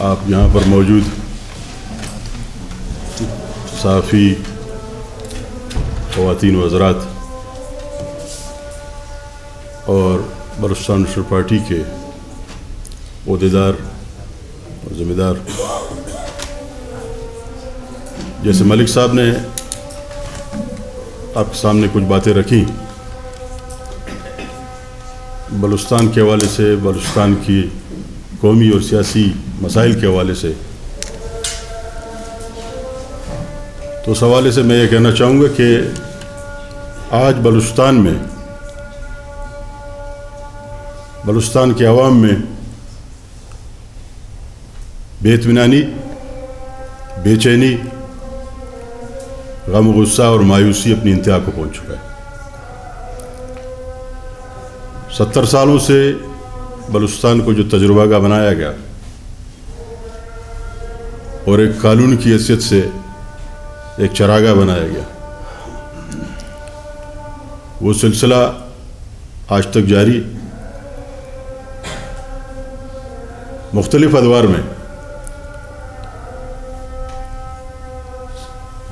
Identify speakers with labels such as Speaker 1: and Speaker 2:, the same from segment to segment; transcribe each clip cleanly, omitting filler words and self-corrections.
Speaker 1: آپ یہاں پر موجود صحافی خواتین و حضرات اور بلوچستان نیشنل پارٹی کے عہدیدار اور ذمہ دار، جیسے ملک صاحب نے آپ کے سامنے کچھ باتیں رکھی بلوچستان کے حوالے سے، بلوچستان کی قومی اور سیاسی مسائل کے حوالے سے، تو اس حوالے سے میں یہ کہنا چاہوں گا کہ آج بلوچستان میں، بلوچستان کے عوام میں بے اطمینانی، بے چینی، غم و غصہ اور مایوسی اپنی انتہا کو پہنچ چکا ہے۔ 70 سالوں سے بلوچستان کو جو تجربہ گاہ بنایا گیا اور ایک قانون کی حیثیت سے ایک چراگاہ بنایا گیا، وہ سلسلہ آج تک جاری، مختلف ادوار میں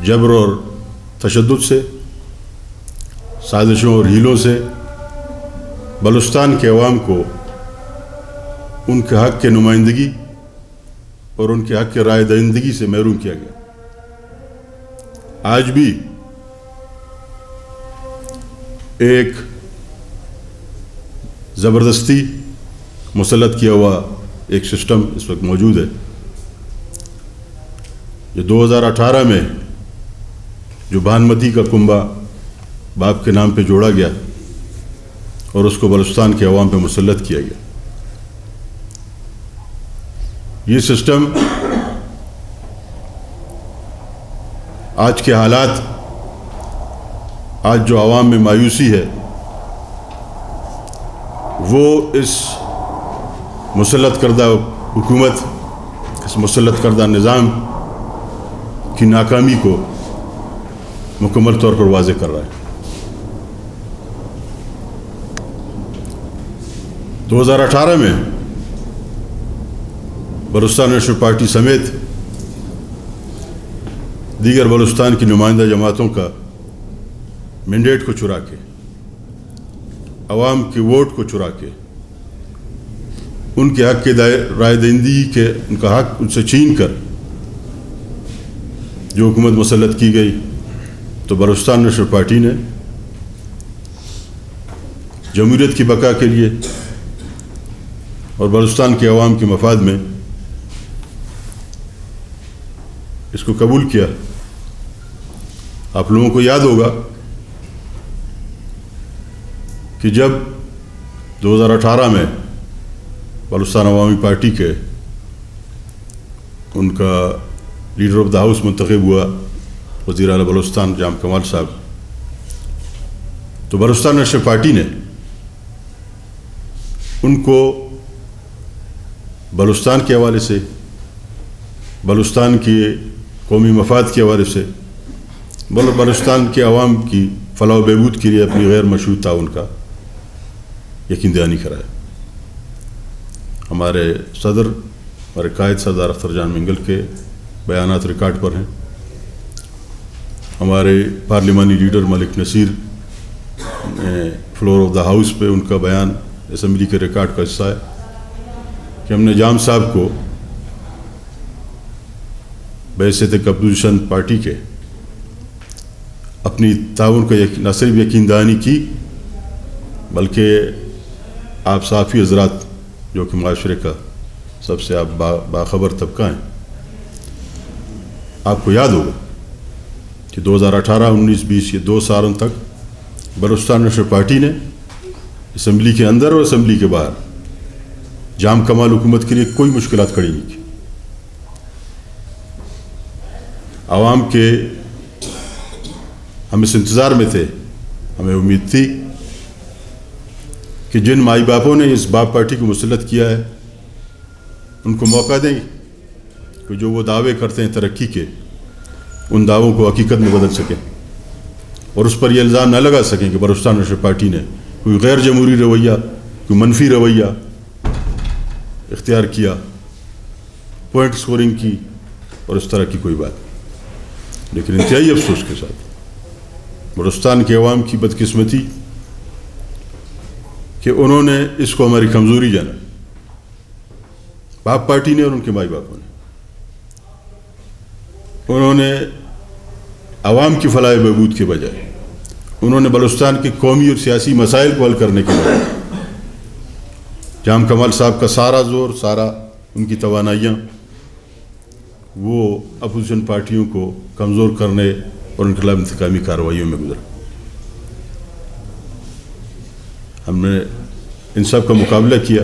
Speaker 1: جبر اور تشدد سے، سازشوں اور ہیلوں سے بلوچستان کے عوام کو ان کے حق کے نمائندگی اور ان کے حق کے رائے دہندگی سے محروم کیا گیا۔ آج بھی ایک زبردستی مسلط کیا ہوا ایک سسٹم اس وقت موجود ہے، جو 2018 میں جو بھانمتی کا کنبہ باپ کے نام پہ جوڑا گیا اور اس کو بلوچستان کے عوام پہ مسلط کیا گیا۔ یہ سسٹم آج کے حالات، آج جو عوام میں مایوسی ہے، وہ اس مسلط کردہ حکومت، اس مسلط کردہ نظام کی ناکامی کو مکمل طور پر واضح کر رہا ہے۔ 2018 میں بلوچستان نیشنل پارٹی سمیت دیگر بلوچستان کی نمائندہ جماعتوں کا مینڈیٹ کو چرا کے، عوام کے ووٹ کو چرا کے، ان کے حق کے رائے دہندگی کے ان کا حق ان سے چھین کر جو حکومت مسلط کی گئی، تو بلوچستان نیشنل پارٹی نے جمہوریت کی بقا کے لیے اور بلوچستان کے عوام کے مفاد میں اس کو قبول کیا۔ آپ لوگوں کو یاد ہوگا کہ جب 2018 میں بلوچستان عوامی پارٹی کے ان کا لیڈر آف دا ہاؤس منتخب ہوا وزیر اعلیٰ بلوچستان جام کمال صاحب، تو بلوچستان نیشنل پارٹی نے ان کو بلوچستان کے حوالے سے، بلوچستان کے قومی مفاد کے حوالے سے، بلوچستان کے عوام کی فلاح و بہبود کے لیے اپنی غیر مشروط تعاون کا یقین دہانی کرایا۔ ہمارے صدر، ہمارے قائد سردار اختر جان منگل کے بیانات ریکارڈ پر ہیں، ہمارے پارلیمانی leader Malik Naseer floor of the house پہ ان کا بیان اسمبلی کے ریکارڈ کا حصہ ہے کہ ہم نے جام صاحب کو بحیثیت اپوزیشن پارٹی کے اپنی تعاون کا نہ صرف یقین دہانی کی، بلکہ آپ صحافی حضرات جو کہ معاشرے کا سب سے آپ باخبر طبقہ ہیں، آپ کو یاد ہوگا کہ 2018، 19، 20 یہ 2 سالوں تک بلوچستان نیشنل پارٹی نے اسمبلی کے اندر اور اسمبلی کے باہر جام کمال حکومت کے لیے کوئی مشکلات کھڑی نہیں کی۔ عوام کے ہم اس انتظار میں تھے، ہمیں امید تھی کہ جن مائی باپوں نے اس باپ پارٹی کو مسلط کیا ہے ان کو موقع دیں کہ جو وہ دعوے کرتے ہیں ترقی کے، ان دعووں کو حقیقت میں بدل سکیں اور اس پر یہ الزام نہ لگا سکیں کہ بلوچستان نیشنل پارٹی نے کوئی غیر جمہوری رویہ، کوئی منفی رویہ اختیار کیا، پوائنٹ اسکورنگ کی اور اس طرح کی کوئی بات، لیکن انتہائی افسوس کے ساتھ بلوچستان کے عوام کی بدقسمتی کہ انہوں نے اس کو ہماری کمزوری جانا، باپ پارٹی نے اور ان کے مائی باپوں نے، انہوں نے عوام کی فلاح بہبود کے بجائے انہوں نے بلوچستان کے قومی اور سیاسی مسائل کو حل کرنے کے بجائے جام کمال صاحب کا سارا زور، سارا ان کی توانائیاں وہ اپوزیشن پارٹیوں کو کمزور کرنے اور ان کے خلاف انتقامی کارروائیوں میں گزرا۔ ہم نے ان سب کا مقابلہ کیا۔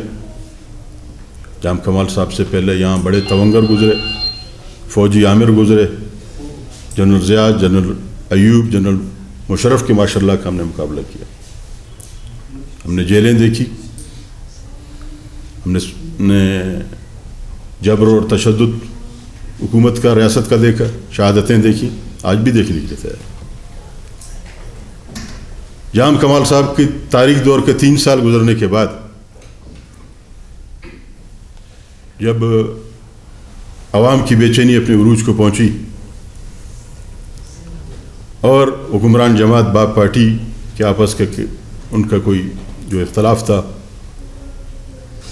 Speaker 1: جام کمال صاحب سے پہلے یہاں بڑے تونگر گزرے، فوجی عامر گزرے، general Zia, general Ayub, general Musharraf کے ماشاءاللہ کا ہم نے مقابلہ کیا۔ ہم نے جیلیں دیکھی، ہم نے جبر اور تشدد حکومت کا، ریاست کا دیکھا، شہادتیں دیکھی، آج بھی دیکھنے کے لیے تیار۔ جام کمال صاحب کی تاریخ دور کے 3 سال گزرنے کے بعد جب عوام کی بے چینی اپنے عروج کو پہنچی اور حکمران جماعت باپ پارٹی کے آپس کے ان کا کوئی جو اختلاف تھا،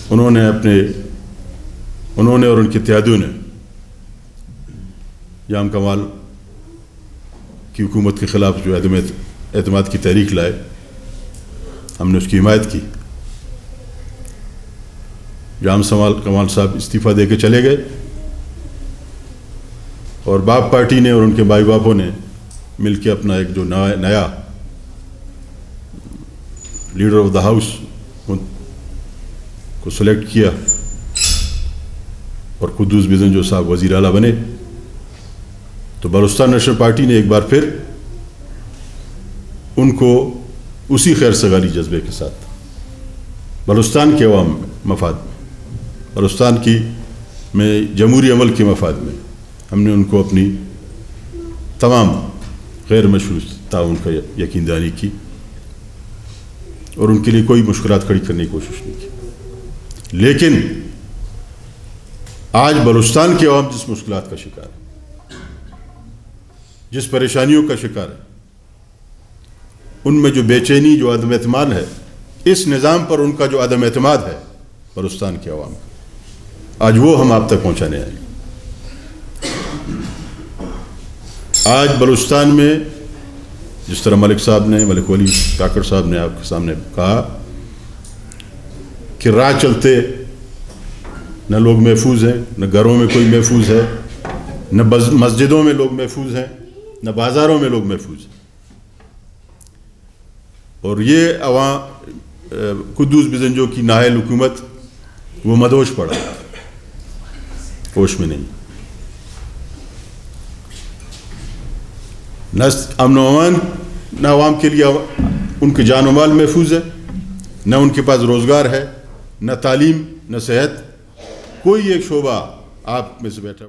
Speaker 1: انہوں نے اور ان کے اتحادیوں نے جام کمال کی حکومت کے خلاف جو اعتماد کی تحریک لائے، ہم نے اس کی حمایت کی۔ جام کمال صاحب استعفیٰ دے کے چلے گئے اور باپ پارٹی نے اور ان کے بھائی باپوں نے مل کے اپنا ایک جو نیا لیڈر آف دا ہاؤس کو سلیکٹ کیا اور قدوس بیزنجو صاحب وزیر اعلیٰ بنے۔ تو بلوچستان نیشنل پارٹی نے ایک بار پھر ان کو اسی خیر سگالی جذبے کے ساتھ بلوچستان کے عوام مفاد میں، بلوچستان کی میں جمہوری عمل کے مفاد میں ہم نے ان کو اپنی تمام غیر مشروط تعاون کا یقین دہانی کی اور ان کے لیے کوئی مشکلات کھڑی کرنے کی کوشش نہیں کی۔ لیکن آج بلوچستان کے عوام جس مشکلات کا شکار ہے، جس پریشانیوں کا شکار ہے، ان میں جو بے چینی، جو عدم اعتماد ہے، اس نظام پر ان کا جو عدم اعتماد ہے بلوچستان کے عوام کا، آج وہ ہم آپ تک پہنچانے آئے ہیں۔ آج بلوچستان میں جس طرح ملک ولی کاکڑ صاحب نے آپ کے سامنے کہا کہ راہ چلتے نہ لوگ محفوظ ہیں، نہ گھروں میں کوئی محفوظ ہے، نہ مسجدوں میں لوگ محفوظ ہیں، نہ بازاروں میں لوگ محفوظ ہیں۔ اور یہ عوام قدوس بیزنجو کی نااہل حکومت وہ مدہوش پڑا، ہوش میں نہیں۔ نہ امن و امان، نہ عوام کے لیے ان کے جان و مال محفوظ ہے، نہ ان کے پاس روزگار ہے، نہ تعلیم، نہ صحت، کوئی ایک شعبہ آپ میں سے بیٹھا